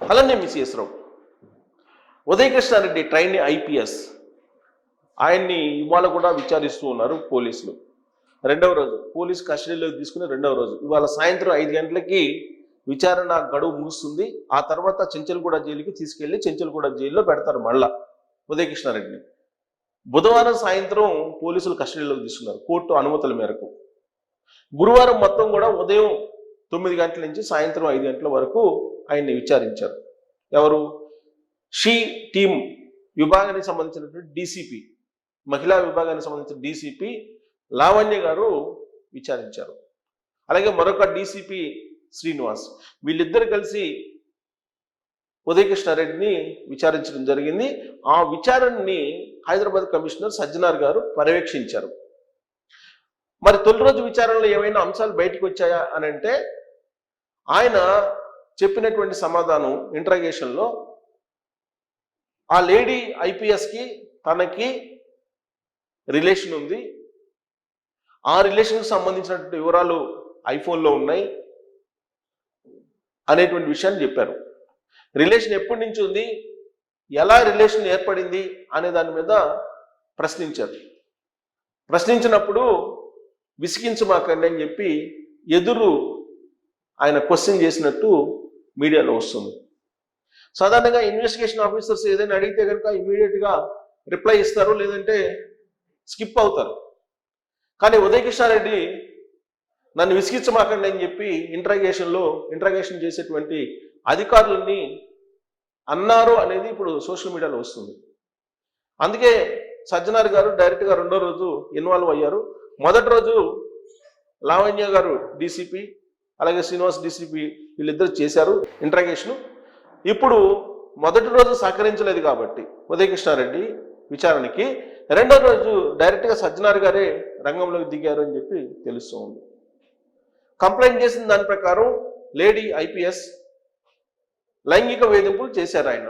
అలానే మిసిఎస్ రావు, Udayakrishna Reddy trainee IPS, ఆయన్ని ఇవాళ కూడా విచారిస్తూ ఉన్నారు పోలీసులు. రెండవ రోజు పోలీసు కస్టడీలోకి తీసుకుని రెండవ రోజు ఇవాళ సాయంత్రం 5 గంటలకి విచారణ గడువు ముగుస్తుంది. ఆ తర్వాత చెంచల్గూడ జైలుకి తీసుకెళ్లి చెంచల్గూడ జైల్లో పెడతారు మళ్ళా ఉదయకృష్ణారెడ్డిని. బుధవారం సాయంత్రం పోలీసులు కస్టడీలోకి తీసుకున్నారు కోర్టు అనుమతుల మేరకు. గురువారం మొత్తం కూడా ఉదయం 9 గంటల నుంచి సాయంత్రం 5 గంటల వరకు ఆయన్ని విచారించారు. ఎవరు? షీ టీమ్ విభాగానికి సంబంధించినటువంటి డీసీపీ, మహిళా విభాగానికి సంబంధించిన డీసీపీ లావణ్య గారు విచారించారు. అలాగే మరొక డీసీపీ శ్రీనివాస్, వీళ్ళిద్దరు కలిసి ఉదయకృష్ణారెడ్డిని విచారించడం జరిగింది. ఆ విచారణని హైదరాబాద్ కమిషనర్ సజ్జనార్ గారు పర్యవేక్షించారు. మరి తొలి రోజు విచారణలో ఏమైనా అంశాలు బయటకు వచ్చాయా అని అంటే, ఆయన చెప్పినటువంటి సమాధానం ఇంట్రాగేషన్లో ఆ లేడీ ఐపీఎస్కి తనకి రిలేషన్ ఉంది, ఆ రిలేషన్కి సంబంధించినటువంటి వివరాలు ఐఫోన్లో ఉన్నాయి అనేటువంటి విషయాన్ని చెప్పారు. రిలేషన్ ఎప్పటి నుంచి ఉంది, ఎలా రిలేషన్ ఏర్పడింది అనే దాని మీద ప్రశ్నించారు. ప్రశ్నించినప్పుడు విసిగించమాకండి అని చెప్పి ఎదురు ఆయన క్వశ్చన్ చేసినట్టు మీడియాలో వస్తుంది. సాధారణంగా ఇన్వెస్టిగేషన్ ఆఫీసర్స్ ఏదైనా అడిగితే కనుక ఇమీడియట్గా రిప్లై ఇస్తారు, లేదంటే స్కిప్ అవుతారు. కానీ ఉదయకృష్ణారెడ్డి నన్ను విసిగించమాకండి అని చెప్పి ఇంట్రాగేషన్ చేసేటువంటి అధికారులని అన్నారు అనేది ఇప్పుడు సోషల్ మీడియాలో వస్తుంది. అందుకే సజ్జనార్ గారు డైరెక్ట్గా రెండో రోజు ఇన్వాల్వ్ అయ్యారు. మొదటి రోజు లావణ్య గారు డీసీపీ, అలాగే శ్రీనివాస్ డీసీపీ వీళ్ళిద్దరు చేశారు ఇంట్రాగేషను. ఇప్పుడు మొదటి రోజు సహకరించలేదు కాబట్టి ఉదయకృష్ణారెడ్డి విచారణకి, రెండో రోజు డైరెక్ట్గా సజ్జనార్ గారే రంగంలోకి దిగారు అని చెప్పి తెలుస్తూ ఉంది. కంప్లైంట్ చేసిన దాని ప్రకారం లేడీ ఐపీఎస్ లైంగిక వేధింపులు చేశారు ఆయన.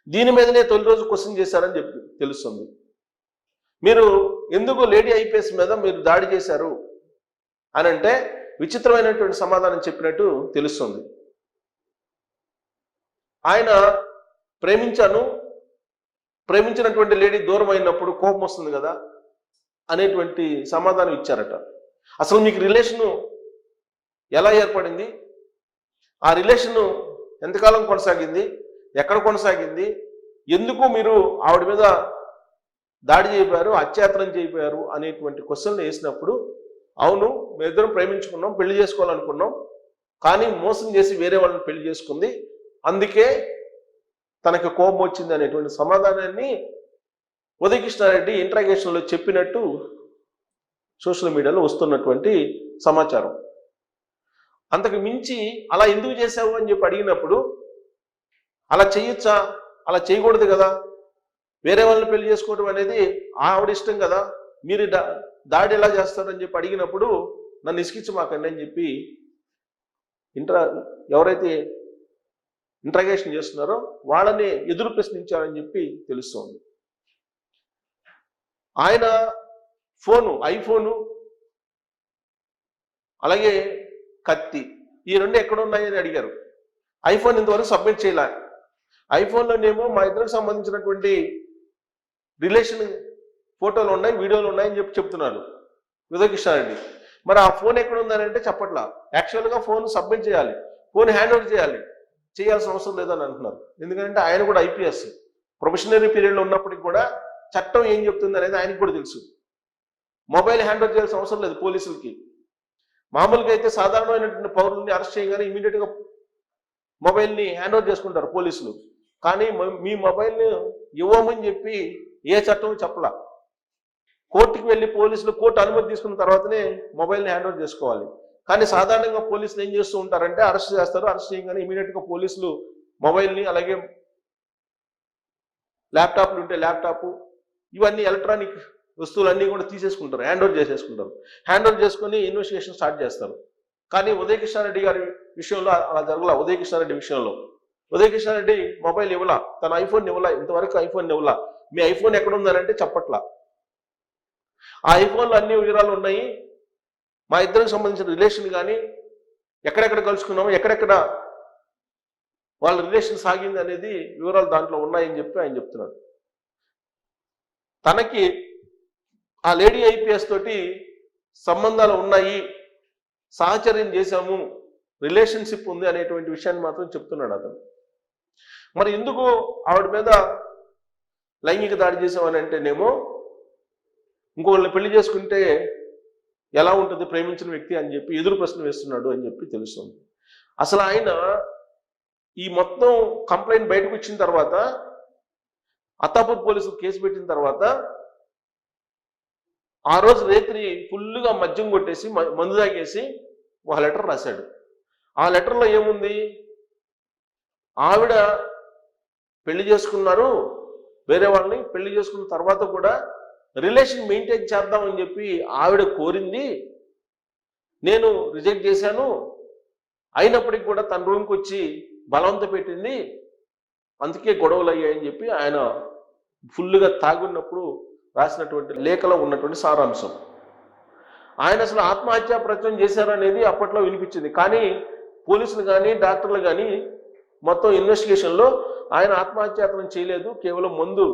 దీని మీదనే తొలి రోజు క్వశ్చన్ చేశారని చెప్పి తెలుస్తుంది. మీరు ఎందుకు లేడీ ఐపీఎస్ మీద మీరు దాడి చేశారు అని అంటే విచిత్రమైనటువంటి సమాధానం చెప్పినట్టు తెలుస్తుంది. ఆయన ప్రేమించినటువంటి లేడీ దూరం అయినప్పుడు కోపం వస్తుంది కదా అనేటువంటి సమాధానం ఇచ్చారట. అసలు మీకు రిలేషను ఎలా ఏర్పడింది, ఆ రిలేషను ఎంతకాలం కొనసాగింది, ఎక్కడ కొనసాగింది, ఎందుకు మీరు ఆవిడ మీద దాడి చేయబోయారు, అత్యాచారం చేయబోయారు అనేటువంటి క్వశ్చన్లు వేసినప్పుడు, అవును మేమిద్దరం ప్రేమించుకున్నాం, పెళ్లి చేసుకోవాలనుకున్నాం, కానీ మోసం చేసి వేరే వాళ్ళని పెళ్లి చేసుకుంది, అందుకే తనకు కోపం వచ్చింది అనేటువంటి సమాధానాన్ని ఉదయకృష్ణారెడ్డి ఇంట్రాగేషన్లో చెప్పినట్టు సోషల్ మీడియాలో వస్తున్నటువంటి సమాచారం. అంతకు మించి అలా ఎందుకు చేశావు అని చెప్పి అడిగినప్పుడు, అలా చేయొచ్చా, అలా చేయకూడదు కదా, వేరే వాళ్ళని పెళ్లి చేసుకోవడం అనేది ఆవిడ ఇష్టం కదా, మీరు దాడి ఎలా చేస్తారని చెప్పి అడిగినప్పుడు నన్ను ఇసుకించమాకండి అని చెప్పి ఎవరైతే ఇంట్రాగేషన్ చేస్తున్నారో వాళ్ళని ఎదురు ప్రశ్నించారని చెప్పి తెలుస్తోంది. ఆయన ఐఫోను అలాగే కత్తి ఈ రెండు ఎక్కడ ఉన్నాయని అడిగారు. ఐఫోన్ ఇంతవరకు సబ్మిట్ చేయలే. ఐఫోన్లోనేమో మా ఇద్దరికి సంబంధించినటువంటి రిలేషన్ ఫోటోలు ఉన్నాయి, వీడియోలు ఉన్నాయని చెప్పి చెప్తున్నారు ఉదయకృష్ణారెడ్డి. మరి ఆ ఫోన్ ఎక్కడ ఉందని అంటే చెప్పట్లా. యాక్చువల్గా ఫోన్ సబ్మిట్ చేయాలి, ఫోన్ హ్యాండ్ ఓవర్ చేయాల్సిన అవసరం లేదని అంటున్నారు. ఎందుకంటే ఆయన కూడా ఐపీఎస్ ప్రొఫెషనరీ పీరియడ్లో ఉన్నప్పటికి కూడా చట్టం ఏం చెప్తుంది అనేది ఆయనకు కూడా తెలుసు. మొబైల్ హ్యాండ్ ఓవర్ చేయాల్సిన అవసరం లేదు పోలీసులకి. మామూలుగా అయితే సాధారణమైనటువంటి పౌరుల్ని అరెస్ట్ చేయగానే ఇమీడియట్గా మొబైల్ని హ్యాండ్ ఓవర్ చేసుకుంటారు పోలీసులు. కానీ మీ మొబైల్ని ఇవ్వమని చెప్పి ఏ చట్టం చెప్పలా. కోర్టుకి వెళ్ళి పోలీసులు కోర్టు అనుమతి తీసుకున్న తర్వాతనే మొబైల్ని హ్యాండ్ ఓవర్ చేసుకోవాలి. కానీ సాధారణంగా పోలీసులు ఏం చేస్తూ ఉంటారంటే అరెస్ట్ చేస్తారు, అరెస్ట్ చేయగానే ఇమీడియట్గా పోలీసులు మొబైల్ని అలాగే ల్యాప్టాప్లు ఉంటే ల్యాప్టాప్ ఇవన్నీ ఎలక్ట్రానిక్ వస్తువులన్నీ కూడా తీసేసుకుంటారు, హ్యాండ్ ఓవర్ చేసేసుకుంటారు. హ్యాండ్ ఓవర్ చేసుకుని ఇన్వెస్టిగేషన్ స్టార్ట్ చేస్తారు. కానీ ఉదయకృష్ణారెడ్డి గారి విషయంలో అలా జరగల. ఉదయకృష్ణారెడ్డి మొబైల్ ఇవ్వలా, తన ఐఫోన్ ఇవ్వలా, ఇంతవరకు ఐఫోన్ ఇవ్వలా. మీ ఐఫోన్ ఎక్కడ ఉందనంటే చెప్పట్లా. ఆ ఐఫోన్లో అన్ని వివరాలు ఉన్నాయి, మా ఇద్దరికి సంబంధించిన రిలేషన్ కానీ ఎక్కడెక్కడ కలుసుకున్నాము, ఎక్కడెక్కడ వాళ్ళ రిలేషన్ సాగింది అనేది వివరాలు దాంట్లో ఉన్నాయని చెప్పి ఆయన చెప్తున్నాడు. తనకి ఆ లేడీ ఐపీఎస్ తోటి సంబంధాలు ఉన్నాయి, సహచర్యం చేశాము, రిలేషన్షిప్ ఉంది అనేటువంటి విషయాన్ని మాత్రం చెప్తున్నాడు అతను. మరి ఎందుకు ఆవిడ మీద లైంగిక దాడి చేసామని అంటేనేమో ఇంకోళ్ళని పెళ్లి చేసుకుంటే ఎలా ఉంటుంది ప్రేమించిన వ్యక్తి అని చెప్పి ఎదురు ప్రశ్న వేస్తున్నాడు అని చెప్పి తెలుస్తుంది. అసలు ఆయన ఈ మొత్తం కంప్లైంట్ బయటకు వచ్చిన తర్వాత, అత్తాపూర్ పోలీసులు కేసు పెట్టిన తర్వాత, ఆ రోజు రాత్రి ఫుల్గా మద్యం కొట్టేసి మందు తాగేసి ఒక లెటర్ రాశాడు. ఆ లెటర్లో ఏముంది, ఆవిడ పెళ్లి చేసుకున్నారు, వేరే వాళ్ళని పెళ్లి చేసుకున్న తర్వాత కూడా రిలేషన్ మెయింటైన్ చేద్దామని చెప్పి ఆవిడ కోరింది, నేను రిజెక్ట్ చేశాను, అయినప్పటికీ కూడా తన రూమ్కి వచ్చి బలవంత పెట్టింది, అందుకే గొడవలు అయ్యాయని చెప్పి ఆయన ఫుల్గా తాగున్నప్పుడు రాసినటువంటి లేఖలో ఉన్నటువంటి సారాంశం. ఆయన అసలు ఆత్మహత్యా ప్రయత్నం చేశారనేది అప్పట్లో వినిపించింది. కానీ పోలీసులు కానీ డాక్టర్లు కానీ మొత్తం ఇన్వెస్టిగేషన్లో ఆయన ఆత్మహత్యాయత్నం చేయలేదు, కేవలం మందు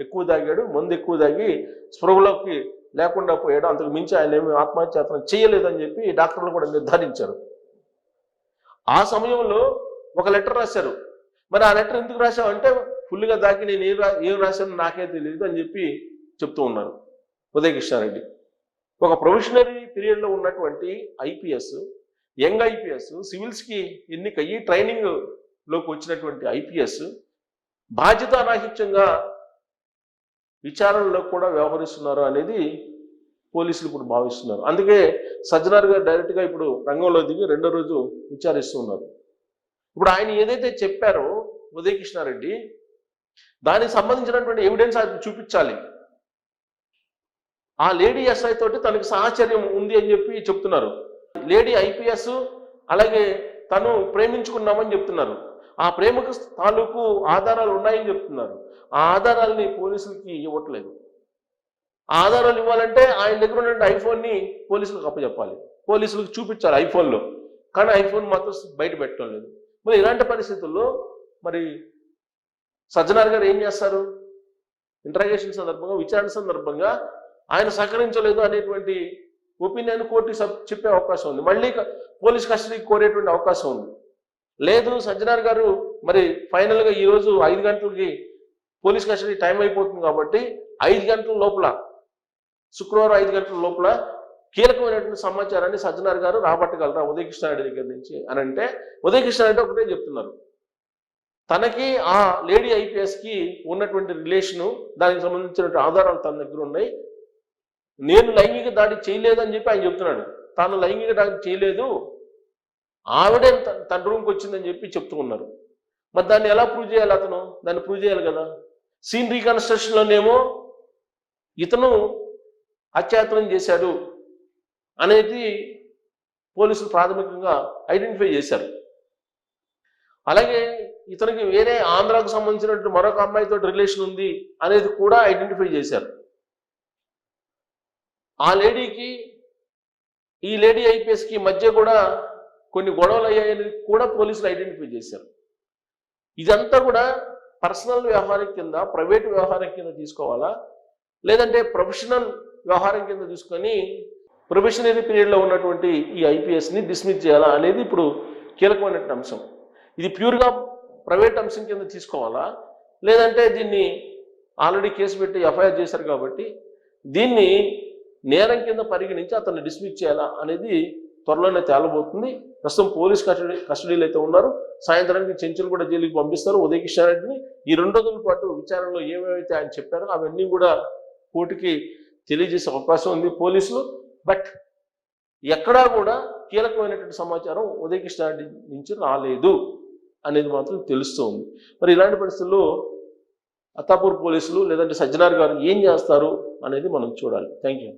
ఎక్కువ తాగాడు, మందు ఎక్కువ తాగి స్పృహలోకి లేకుండా పోయాడు, అంతకు మించి ఆయన ఏమి ఆత్మహత్యాయత్నం చేయలేదని చెప్పి డాక్టర్లు కూడా నిర్ధారించారు. ఆ సమయంలో ఒక లెటర్ రాశారు. మరి ఆ లెటర్ ఎందుకు రాశామంటే ఫుల్గా దాకి నేను ఏం రాశాను నాకే తెలియదు అని చెప్పి చెప్తూ ఉన్నారు ఉదయకృష్ణారెడ్డి. ఒక ప్రొఫెషనరీ పీరియడ్లో ఉన్నటువంటి ఐపీఎస్, యంగ్ ఐపీఎస్, సివిల్స్కి ఎన్నికయ్యి ట్రైనింగ్లోకి వచ్చినటువంటి ఐపీఎస్ బాధ్యతారాహిత్యంగా విచారణలో కూడా వ్యవహరిస్తున్నారు అనేది పోలీసులు ఇప్పుడు భావిస్తున్నారు. అందుకే సజ్జనార్ గారు డైరెక్ట్గా ఇప్పుడు రంగంలో దిగి రెండో రోజు విచారిస్తూ ఉన్నారు. ఇప్పుడు ఆయన ఏదైతే చెప్పారో ఉదయకృష్ణారెడ్డి, దానికి సంబంధించినటువంటి ఎవిడెన్స్ అది చూపించాలి. ఆ లేడీ ఎస్ఐ తోటి తనకి సాహచర్యం ఉంది అని చెప్పి చెప్తున్నారు. లేడీ ఐపీఎస్ అలాగే తను ప్రేమించుకున్నామని చెప్తున్నారు. ఆ ప్రేమకు తాలూకు ఆధారాలు ఉన్నాయని చెప్తున్నారు. ఆ ఆధారాలని పోలీసులకి ఇవ్వట్లేదు. ఆ ఆధారాలు ఇవ్వాలంటే ఆయన దగ్గర ఉన్న ఐఫోన్ని పోలీసులకు అప్పచెప్పాలి, పోలీసులకు చూపించాలి ఐఫోన్లో. కానీ ఐఫోన్ మాత్రం బయట పెట్టడం లేదు. మరి ఇలాంటి పరిస్థితుల్లో మరి సజ్జనార్ గారు ఏం చేస్తారు? ఇంటరాగేషన్ సందర్భంగా, విచారణ సందర్భంగా ఆయన సహకరించలేదు అనేటువంటి ఒపీనియన్ కోర్టు చెప్పే అవకాశం ఉంది. మళ్ళీ పోలీస్ కస్టడీకి కోరేటువంటి అవకాశం ఉంది. లేదు సజ్జనార్ గారు మరి ఫైనల్గా ఈరోజు 5 గంటలకి పోలీస్ కస్టడీ టైం అయిపోతుంది కాబట్టి 5 గంటల లోపల, శుక్రవారం 5 గంటల లోపల కీలకమైనటువంటి సమాచారాన్ని సజ్జనార్ గారు రాబట్టగలరా ఉదయకృష్ణారెడ్డి దగ్గర నుంచి అని అంటే, ఉదయకృష్ణారెడ్డి ఒకటే చెప్తున్నారు, తనకి ఆ లేడీ ఐపీఎస్కి ఉన్నటువంటి రిలేషను, దానికి సంబంధించినటువంటి ఆధారాలు తన దగ్గర ఉన్నాయి, నేను లైంగిక దాడి చేయలేదని చెప్పి ఆయన చెప్తున్నాడు. తాను లైంగిక దాడి చేయలేదు, ఆవిడే తన రూమ్కి వచ్చిందని చెప్పి చెప్తూ ఉన్నారు. మరి దాన్ని ఎలా ప్రూవ్ చేయాలి? అతను దాన్ని ప్రూవ్ చేయాలి కదా. సీన్ రీకన్స్ట్రక్షన్లోనేమో ఇతను హత్యాయత్నం చేశాడు అనేది పోలీసులు ప్రాథమికంగా ఐడెంటిఫై చేశారు. అలాగే ఇతనికి వేరే ఆంధ్రాకు సంబంధించినటువంటి మరొక అమ్మాయితో రిలేషన్ ఉంది అనేది కూడా ఐడెంటిఫై చేశారు. ఆ లేడీకి ఈ లేడీ ఐపీఎస్కి మధ్య కూడా కొన్ని గొడవలు అయ్యాయని కూడా పోలీసులు ఐడెంటిఫై చేశారు. ఇదంతా కూడా పర్సనల్ వ్యవహారం కింద, ప్రైవేట్ వ్యవహారం కింద తీసుకోవాలా, లేదంటే ప్రొఫెషనల్ వ్యవహారం కింద తీసుకొని ప్రొఫెషనరీ పీరియడ్లో ఉన్నటువంటి ఈ ఐపీఎస్ని డిస్మిస్ చేయాలా అనేది ఇప్పుడు కీలకమైనటువంటి అంశం. ఇది ప్యూర్గా ప్రైవేట్ అంశం కింద తీసుకోవాలా, లేదంటే దీన్ని ఆల్రెడీ కేసు పెట్టి ఎఫ్ఐఆర్ చేశారు కాబట్టి దీన్ని నేరం కింద పరిగణించి అతన్ని డిస్మిస్ చేయాలా అనేది త్వరలోనే తేలబోతుంది. ప్రస్తుతం పోలీస్ కస్టడీలో అయితే ఉన్నారు. సాయంత్రానికి చెంచులు కూడా జైలుకి పంపిస్తారు ఉదయకృష్ణారెడ్డిని. ఈ 2 రోజుల పాటు విచారణలో ఏమేమైతే ఆయన చెప్పారో అవన్నీ కూడా కోర్టుకి తెలియజేసే అవకాశం ఉంది పోలీసులు. బట్ ఎక్కడా కూడా కీలకమైనటువంటి సమాచారం ఉదయకృష్ణారెడ్డి నుంచి రాలేదు అనేది మాత్రం తెలుస్తూ ఉంది. మరి ఇలాంటి పరిస్థితుల్లో అత్తాపూర్ పోలీసులు లేదంటే సజ్జనార్ గారు ఏం చేస్తారు అనేది మనం చూడాలి. Thank you.